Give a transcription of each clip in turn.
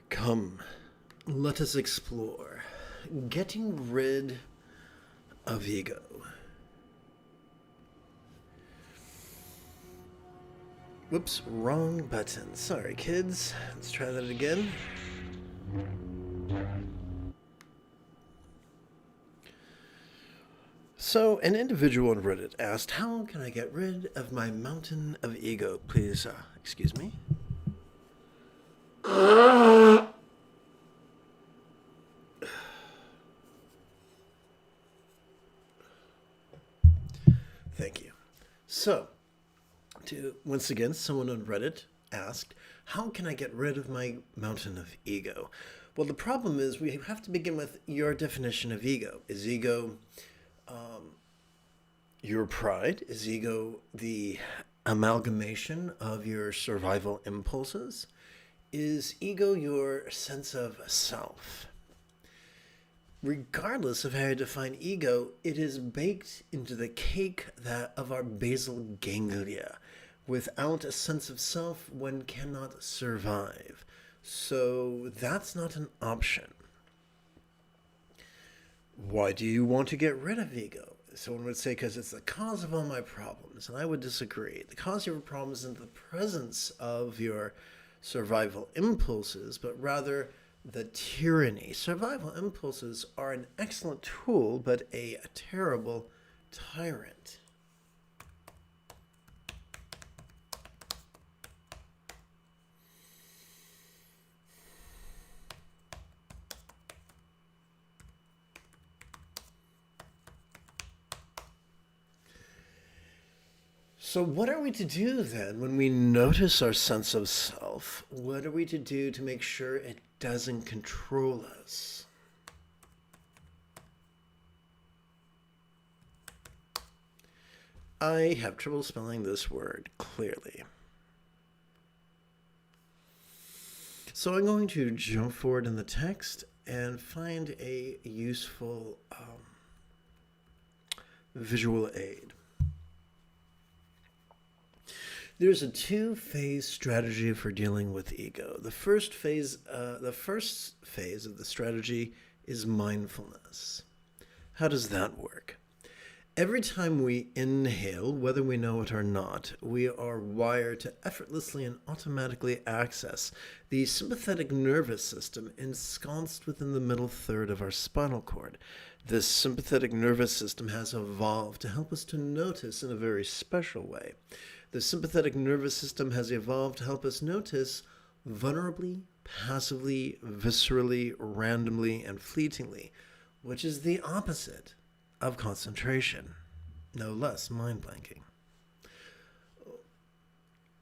Come, let us explore getting rid of ego. Whoops, wrong button. Sorry, kids. Let's try that again. So, an individual on Reddit asked, how can I get rid of my mountain of ego? Please, excuse me. Thank you. So, once again, someone on Reddit asked, how can I get rid of my mountain of ego? Well, the problem is we have to begin with your definition of ego. Is ego your pride? Is ego the amalgamation of your survival impulses? Is ego your sense of self? Regardless of how you define ego, it is baked into the cake of our basal ganglia. Without a sense of self, one cannot survive. So that's not an option. Why do you want to get rid of ego? Someone would say, because it's the cause of all my problems. And I would disagree. The cause of your problems isn't the presence of your survival impulses, but rather the tyranny. Survival impulses are an excellent tool, but a terrible tyrant. So what are we to do then when we notice our sense of self? What are we to do to make sure it doesn't control us? I have trouble spelling this word clearly. So I'm going to jump forward in the text and find a useful visual aid. There's a two-phase strategy for dealing with ego. The first phase of the strategy is mindfulness. How does that work? Every time we inhale, whether we know it or not, we are wired to effortlessly and automatically access the sympathetic nervous system ensconced within the middle third of our spinal cord. This sympathetic nervous system has evolved to help us to notice in a very special way. The sympathetic nervous system has evolved to help us notice vulnerably, passively, viscerally, randomly, and fleetingly, which is the opposite of concentration, no less mind-blanking.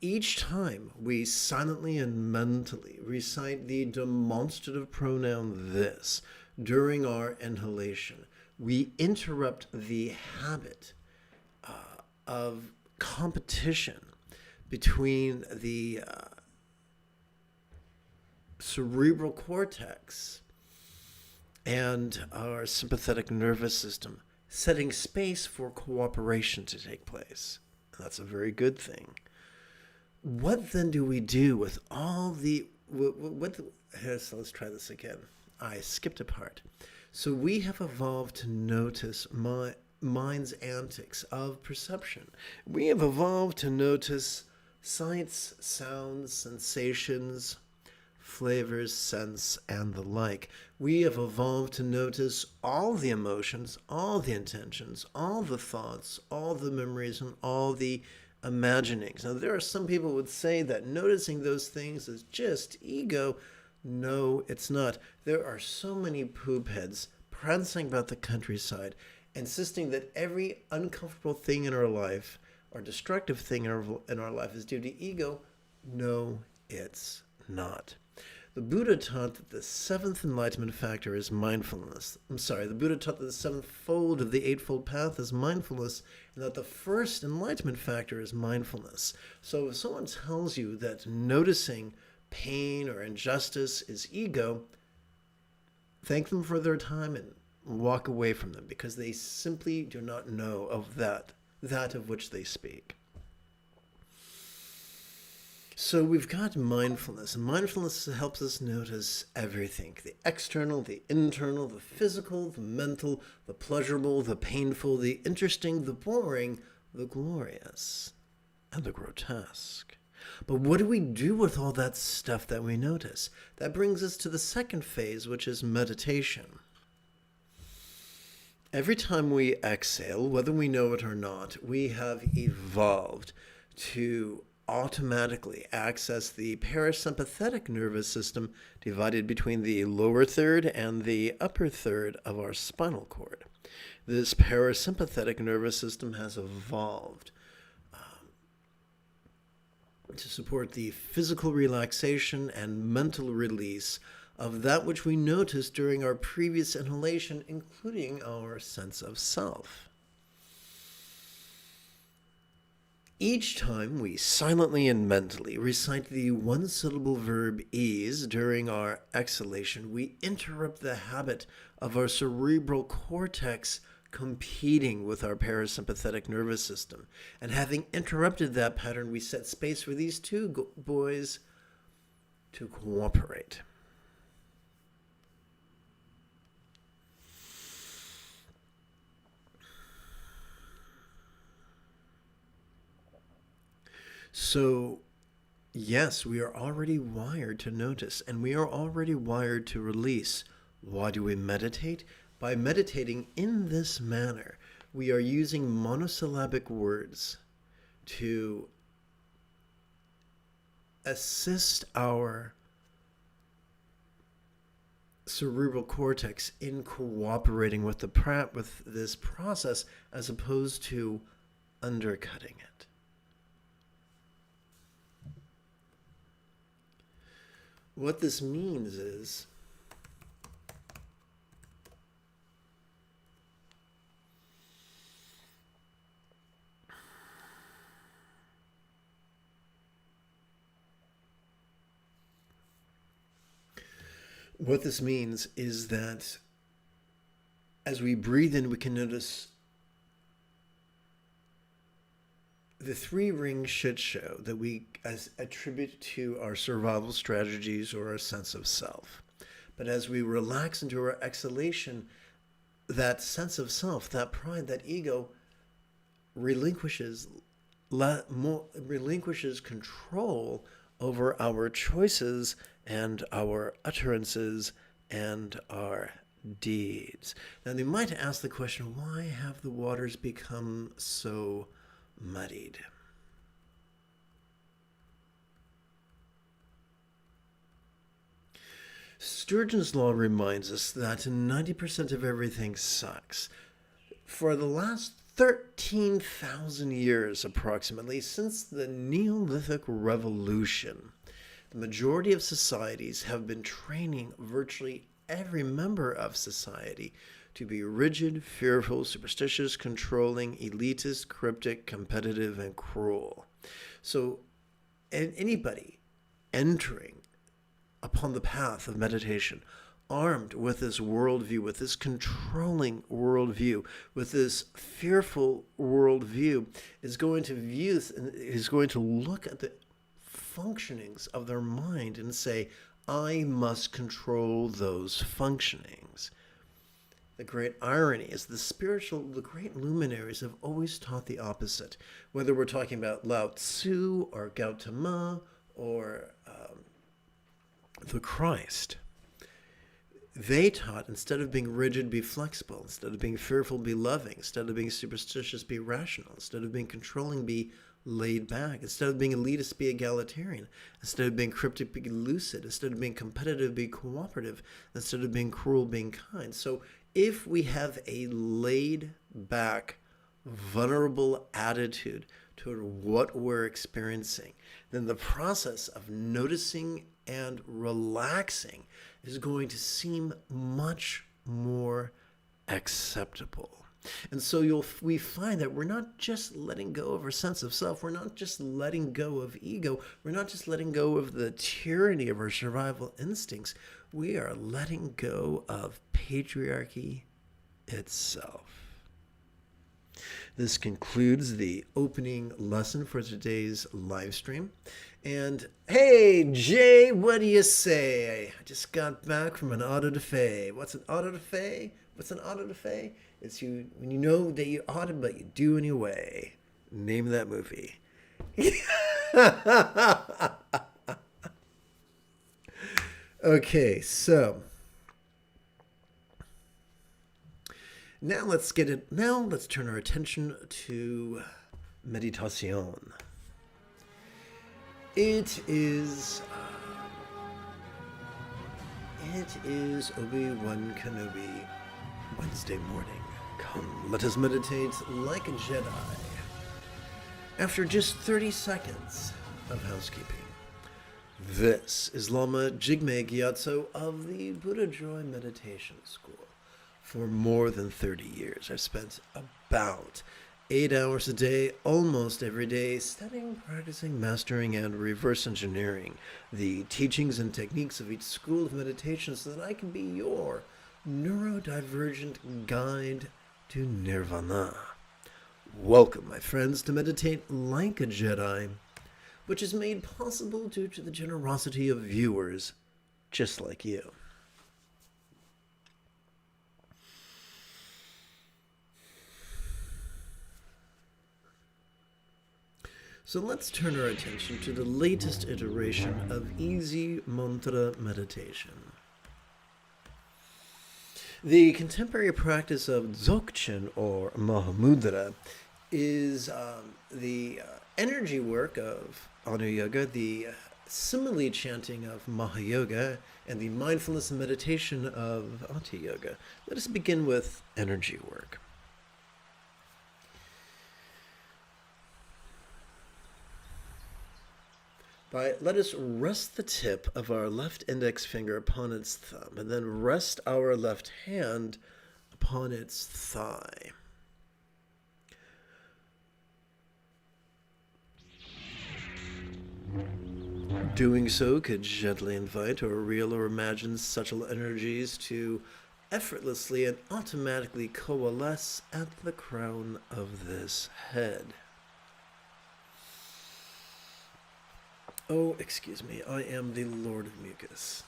Each time we silently and mentally recite the demonstrative pronoun this during our inhalation, we interrupt the habit of competition between the cerebral cortex and our sympathetic nervous system, setting space for cooperation to take place. And that's a very good thing. What then do we do with all the... So let's try this again. I skipped a part. So we have evolved to notice mind's antics of perception. We have evolved to notice sights, sounds, sensations, flavors, scents, and the like. We have evolved to notice all the emotions, all the intentions, all the thoughts, all the memories, and all the imaginings. Now, there are some people who would say that noticing those things is just ego. No, it's not. There are so many poop heads prancing about the countryside, insisting that every uncomfortable thing in our life or destructive thing in our life is due to ego. No, it's not. The Buddha taught that the seventh enlightenment factor is mindfulness. The Buddha taught that the seventh fold of the eightfold path is mindfulness, and that the first enlightenment factor is mindfulness. So if someone tells you that noticing pain or injustice is ego, thank them for their time and walk away from them, because they simply do not know of that of which they speak. So we've got mindfulness, and mindfulness helps us notice everything: the external, the internal, the physical, the mental, the pleasurable, the painful, the interesting, the boring, the glorious, and the grotesque. But what do we do with all that stuff that we notice? That brings us to the second phase, which is meditation. Every time we exhale, whether we know it or not, we have evolved to automatically access the parasympathetic nervous system divided between the lower third and the upper third of our spinal cord. This parasympathetic nervous system has evolved to support the physical relaxation and mental release of that which we noticed during our previous inhalation, including our sense of self. Each time we silently and mentally recite the one-syllable verb ease during our exhalation, we interrupt the habit of our cerebral cortex competing with our parasympathetic nervous system. And having interrupted that pattern, we set space for these two boys to cooperate. So, yes, we are already wired to notice, and we are already wired to release. Why do we meditate? By meditating in this manner, we are using monosyllabic words to assist our cerebral cortex in cooperating with this process, as opposed to undercutting it. What this means is that as we breathe in, we can notice the three-ring shit show that we attribute to our survival strategies or our sense of self. But as we relax into our exhalation, that sense of self, that pride, that ego relinquishes control over our choices and our utterances and our deeds. Now, they might ask the question, why have the waters become so muddied? Sturgeon's law reminds us that 90% of everything sucks. For the last 13,000 years approximately, since the Neolithic Revolution, the majority of societies have been training virtually every member of society to be rigid, fearful, superstitious, controlling, elitist, cryptic, competitive, and cruel. So, anybody entering upon the path of meditation, armed with this worldview, with this controlling worldview, with this fearful worldview, is going to look at the functionings of their mind and say, I must control those functionings. The great irony is the great luminaries have always taught the opposite. Whether we're talking about Lao Tzu or Gautama or the Christ, they taught, instead of being rigid, be flexible. Instead of being fearful, be loving. Instead of being superstitious, be rational. Instead of being controlling, be laid back. Instead of being elitist, be egalitarian. Instead of being cryptic, be lucid. Instead of being competitive, be cooperative. Instead of being cruel, being kind. So if we have a laid back, vulnerable attitude toward what we're experiencing, then the process of noticing and relaxing is going to seem much more acceptable. And so we find that we're not just letting go of our sense of self. We're not just letting go of ego. We're not just letting go of the tyranny of our survival instincts. We are letting go of patriarchy itself. This concludes the opening lesson for today's live stream. And hey, Jay, what do you say? I just got back from an auto da fe. What's an auto da fe? What's an auto da fe? It's you when you know that you ought to, but you do anyway. Name that movie. Okay, so now let's turn our attention to meditation. It is Obi-Wan Kenobi Wednesday morning. Come, let us meditate like a Jedi. After just 30 seconds of housekeeping. This is Lama Jigme Gyatso of the Buddha Joy Meditation School. For more than 30 years, I've spent about 8 hours a day, almost every day, studying, practicing, mastering, and reverse engineering the teachings and techniques of each school of meditation so that I can be your neurodivergent guide to nirvana. Welcome, my friends, to Meditate Like a Jedi, which is made possible due to the generosity of viewers just like you. So let's turn our attention to the latest iteration of Easy Mantra Meditation. The contemporary practice of Dzogchen, or Mahamudra, is the energy work of Anu Yoga, the simile chanting of Mahayoga, and the mindfulness and meditation of Ati Yoga. Let us begin with energy work. Let us rest the tip of our left index finger upon its thumb, and then rest our left hand upon its thigh. Doing so could gently invite or real or imagine subtle energies to effortlessly and automatically coalesce at the crown of this head. Oh, excuse me, I am the Lord of Mucus.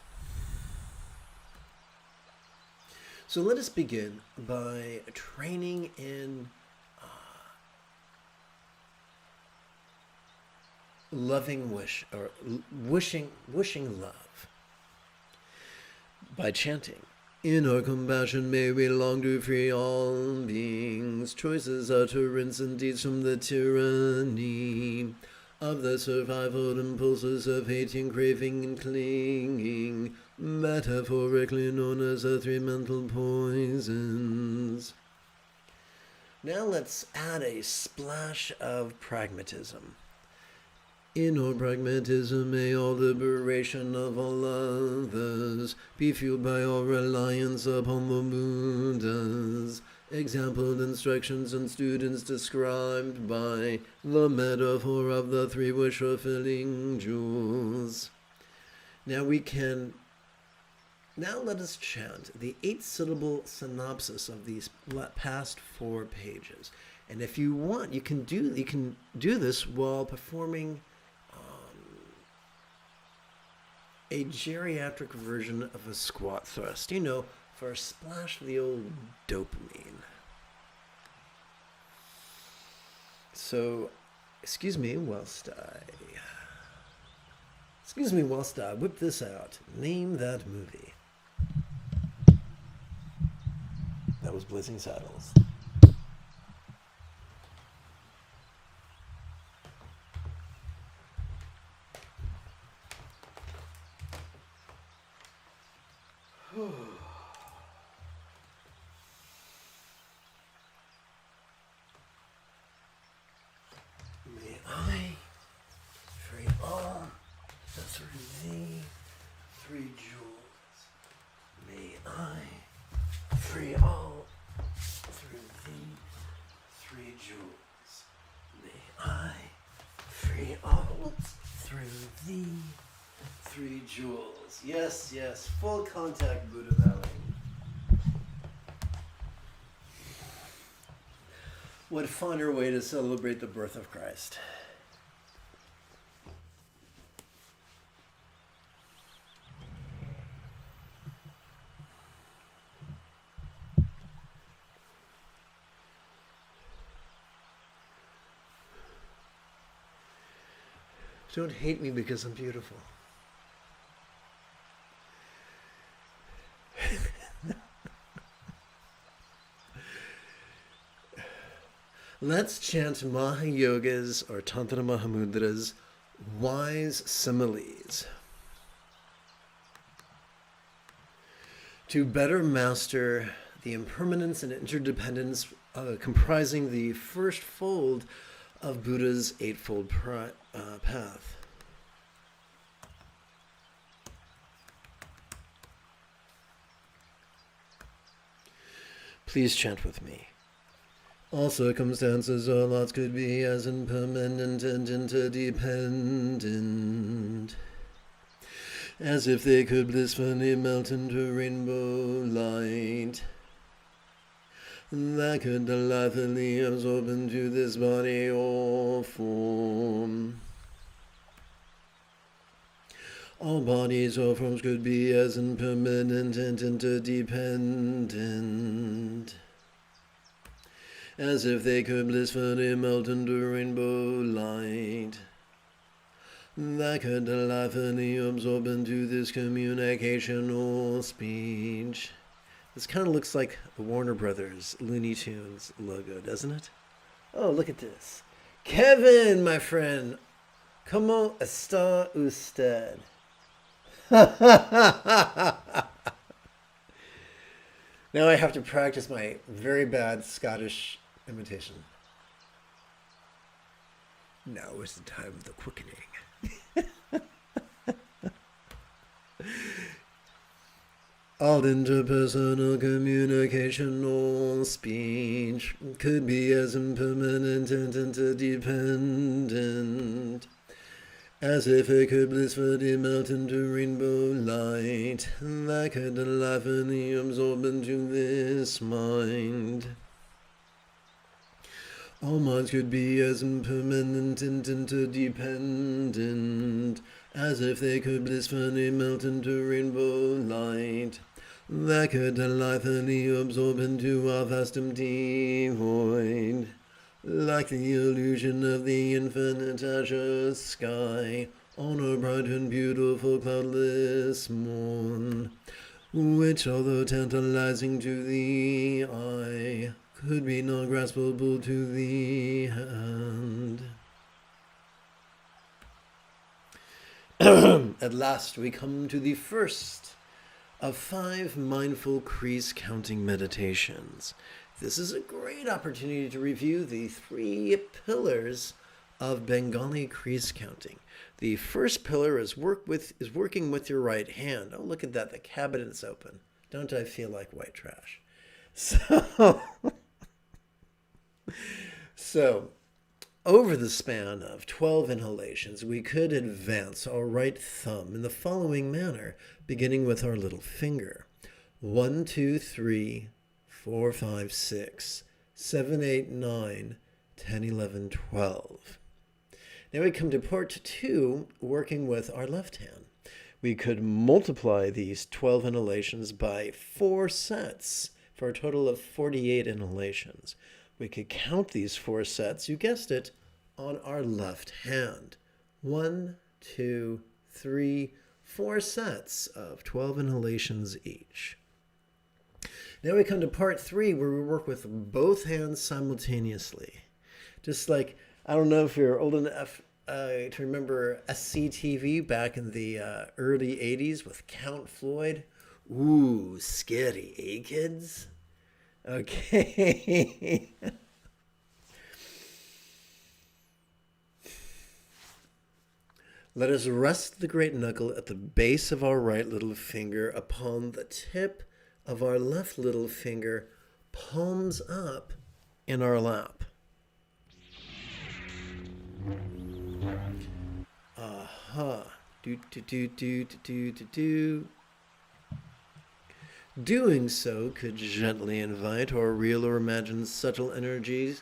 So let us begin by training in loving wish, or wishing love, by chanting. In our compassion may we long to free all beings, choices, utterance, and deeds from the tyranny of the survival impulses of hating, craving, and clinging, metaphorically known as the three mental poisons. Now let's add a splash of pragmatism. In our pragmatism may all liberation of all others be fueled by our reliance upon the Buddhas, exampled instructions and students described by the metaphor of the three wish-fulfilling jewels. Now let us chant the 8-syllable synopsis of these past 4 pages. And if you want, you can do this while performing a geriatric version of a squat thrust, for a splash of the old dopamine. So, excuse me whilst I whip this out. Name that movie. That was Blazing Saddles. May I free all the 3 jewels. May I free all through thee 3 jewels. May I free all through thee 3 jewels. Yes, yes, full contact Buddha bowing. What finer way to celebrate the birth of Christ? Don't hate me because I'm beautiful. Let's chant Mahayoga's or Tantra Mahamudra's wise similes. To better master the impermanence and interdependence comprising the first fold of Buddha's Eightfold Path. Please chant with me. All circumstances or lots could be as impermanent and interdependent as if they could blissfully melt into rainbow light that could delightfully absorb into this body or form. All bodies or forms could be as impermanent and interdependent as if they could blissfully melt into rainbow light that could delightfully absorb into this communication or speech. This kind of looks like the Warner Brothers Looney Tunes logo, doesn't it? Oh, look at this. Kevin, my friend. ¿Cómo está usted? Now I have to practice my very bad Scottish imitation. Now is the time of the quickening. All interpersonal communication or speech could be as impermanent and interdependent as if it could blissfully melt into rainbow light that could delightfully absorb into this mind. All minds could be as impermanent and interdependent as if they could blissfully melt into rainbow light that could delightfully absorb into our vast empty void, like the illusion of the infinite azure sky on a bright and beautiful cloudless morn, which, although tantalizing to the eye, could be not graspable to the hand. At last we come to the first of 5 mindful crease counting meditations. This is a great opportunity to review the 3 pillars of Bengali crease counting. The first pillar is working with your right hand. Oh, look at that, the cabinet's open. Don't I feel like white trash? So over the span of 12 inhalations, we could advance our right thumb in the following manner, beginning with our little finger. 1, 2, 3, 4, 5, 6, 7, 8, 9, 10, 11, 12. Now we come to part 2, working with our left hand. We could multiply these 12 inhalations by 4 sets for a total of 48 inhalations. We could count these 4 sets, you guessed it, on our left hand. 1, 2, 3, 4 sets of 12 inhalations each. Now we come to part 3, where we work with both hands simultaneously. Just like, I don't know if you're old enough to remember SCTV back in the early 80s with Count Floyd. Ooh, scary, eh, kids? Okay. Let us rest the great knuckle at the base of our right little finger upon the tip of our left little finger, palms up in our lap. Aha. Do, do, do, do, do, do, do, do. Doing so could gently invite or real or imagined subtle energies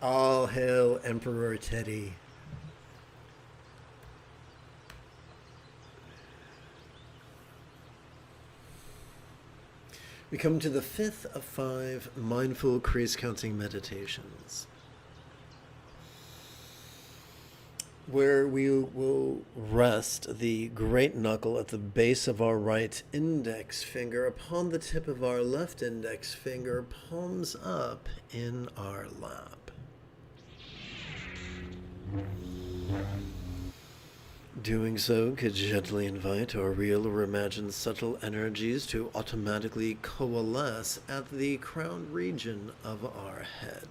All hail Emperor Teddy. We come to the 5th of 5 mindful crease counting meditations, where we will rest the great knuckle at the base of our right index finger upon the tip of our left index finger, palms up in our lap. Doing so could gently invite our real or imagined subtle energies to automatically coalesce at the crown region of our head.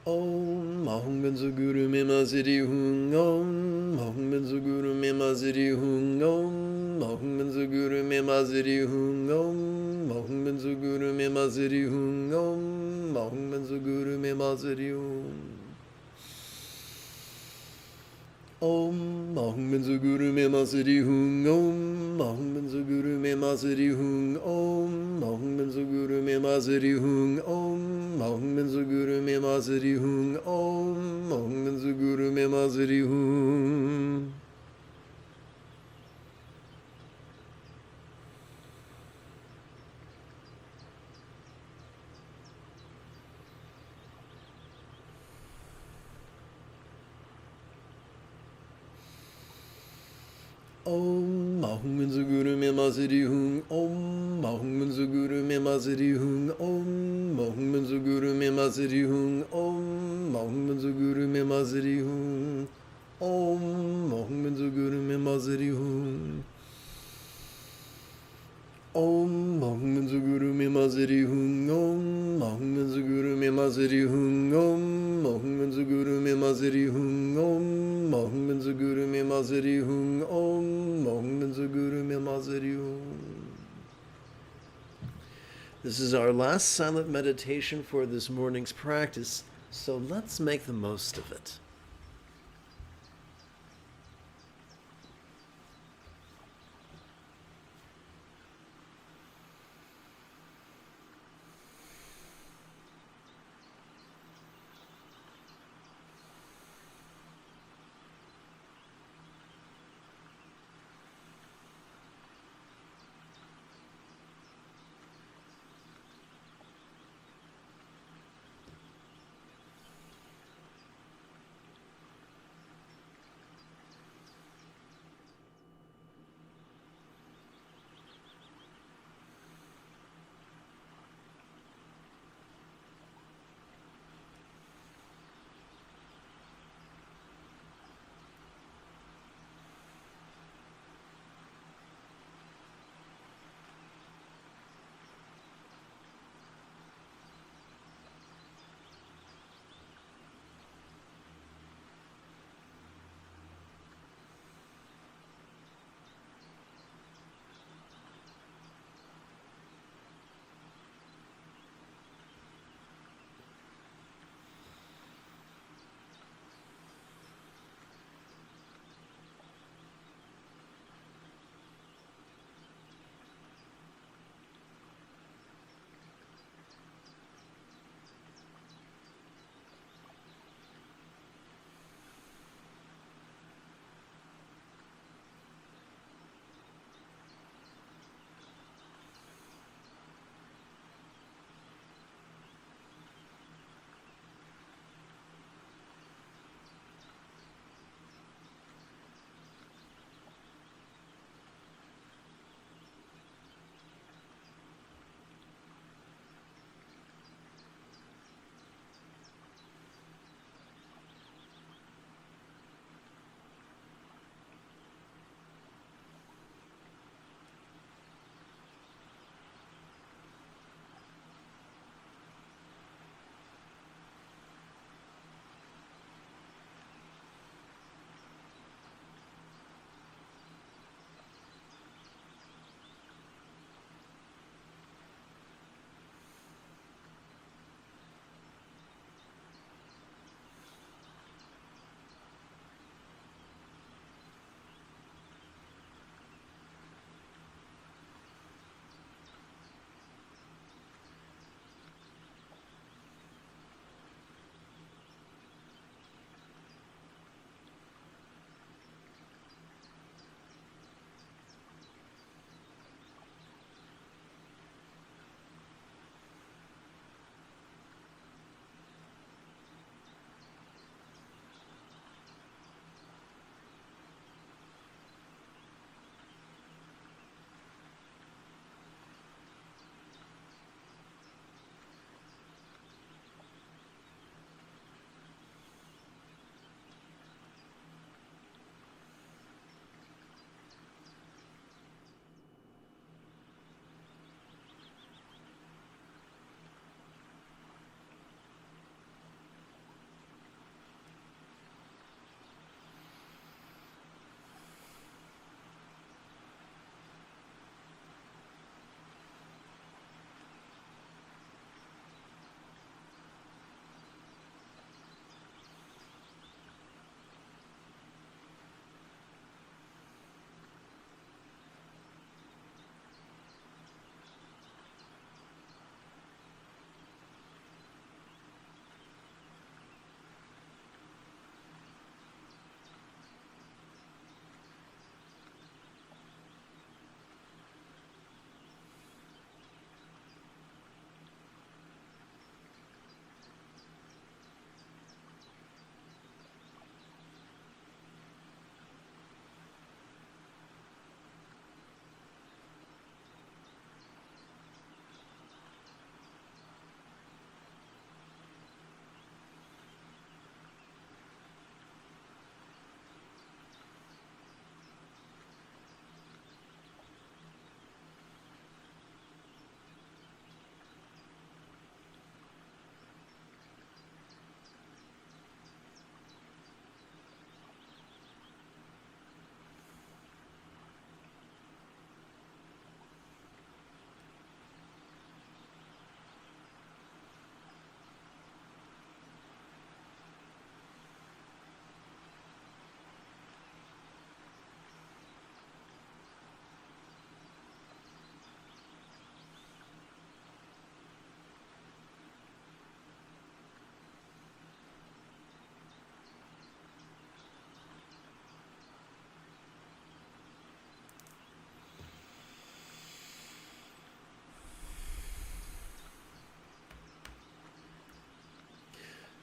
Om Mahum Benzu Guru Mema Ziri Hung Om Mahum Benzu Guru Mema Ziri Hung Om Mahum Benzu Guru Mema Ziri Hung Om Mahum Benzu Guru Mema Ziri Hung Om Mahum Benzu Guru Mema Ziri Hung Om Mahum Benzu Guru Mema Ziri Hung Om Mahum Benzu Guru Mema Ziri Hung Om Mahum Benzu Guru Mema Ziri Hung Om Mahum Benzu Guru Mema Ziri Hung Om Mahum Benzu Guru Mema Ziri Hung. Om Mahum Benzu Guru Mema Ziri Hung Om Mahum Benzu Guru Mema Ziri Hung Om Mahum Benzu Guru Mema Ziri Hung Om Mahum Benzu Guru Mema Ziri Hung Om Mahum Benzu Guru Mema Ziri Hung Om Mahum Benzu Guru Mema Ziri Hung Om Mahum Benzu Guru Mema Ziri Hung Om Mahum Benzu Guru Mema Ziri Hung Om Mahum Benzu Guru Mema Ziri Hung Om Mahum Benzu Guru Mema Ziri Hung. This is our last silent meditation for this morning's practice, so let's make the most of it.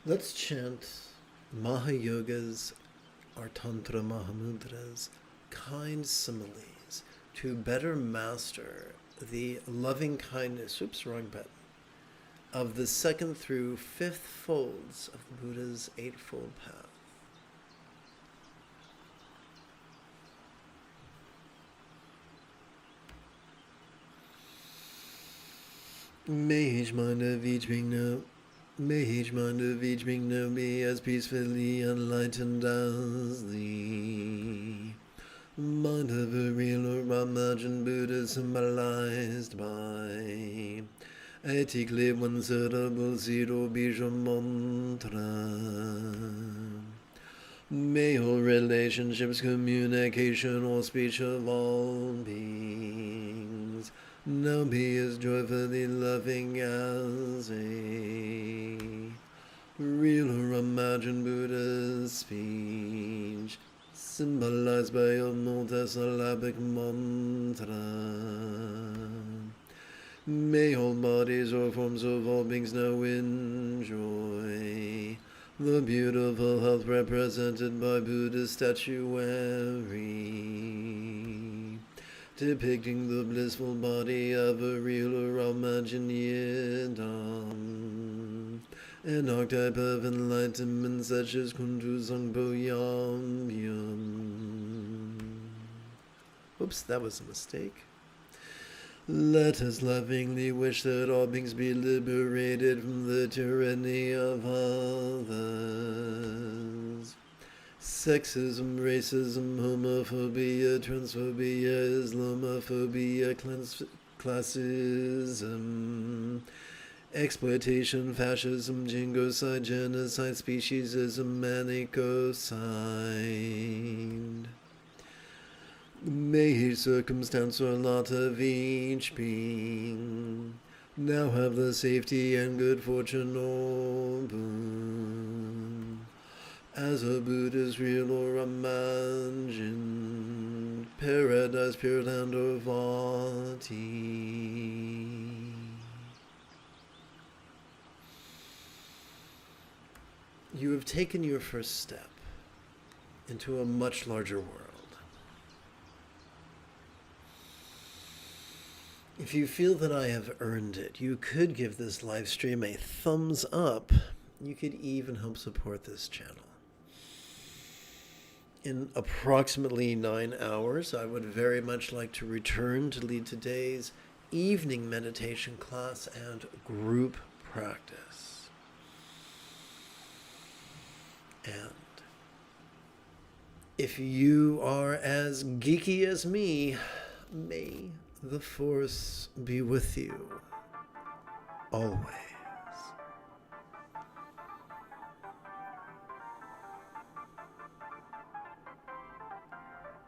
Let's chant Mahayoga's, our Tantra Mahamudras, kind similes to better master the loving kindness, wrong button, of the second through fifth folds of the Buddha's Eightfold Path. May each mind of each being know, may each mind of each being know be as peacefully enlightened as the mind of a real or imagined Buddha symbolized by a tickly one syllable zero bija mantra. May all relationships, communication, or speech of all beings now be as joyfully loving as a real or imagined Buddha's speech, symbolized by a multisyllabic mantra. May all bodies or forms of all beings now enjoy the beautiful health represented by Buddha's statuary, depicting the blissful body of a real or imagined Yidam, an archetype of enlightenment such as Kuntu Zangpo Yam Yam. Oops, that was a mistake. Let us lovingly wish that all beings be liberated from the tyranny of others. Sexism, racism, homophobia, transphobia, Islamophobia, classism, exploitation, fascism, jingoicide, genocide, speciesism, and ecocide. May each circumstance or lot of each being now have the safety and good fortune or boon as a Buddha's real or imagined paradise, pure land or vati. You have taken your first step into a much larger world. If you feel that I have earned it, you could give this live stream a thumbs up. You could even help support this channel. In approximately 9 hours, I would very much like to return to lead today's evening meditation class and group practice. And if you are as geeky as me, may the Force be with you always.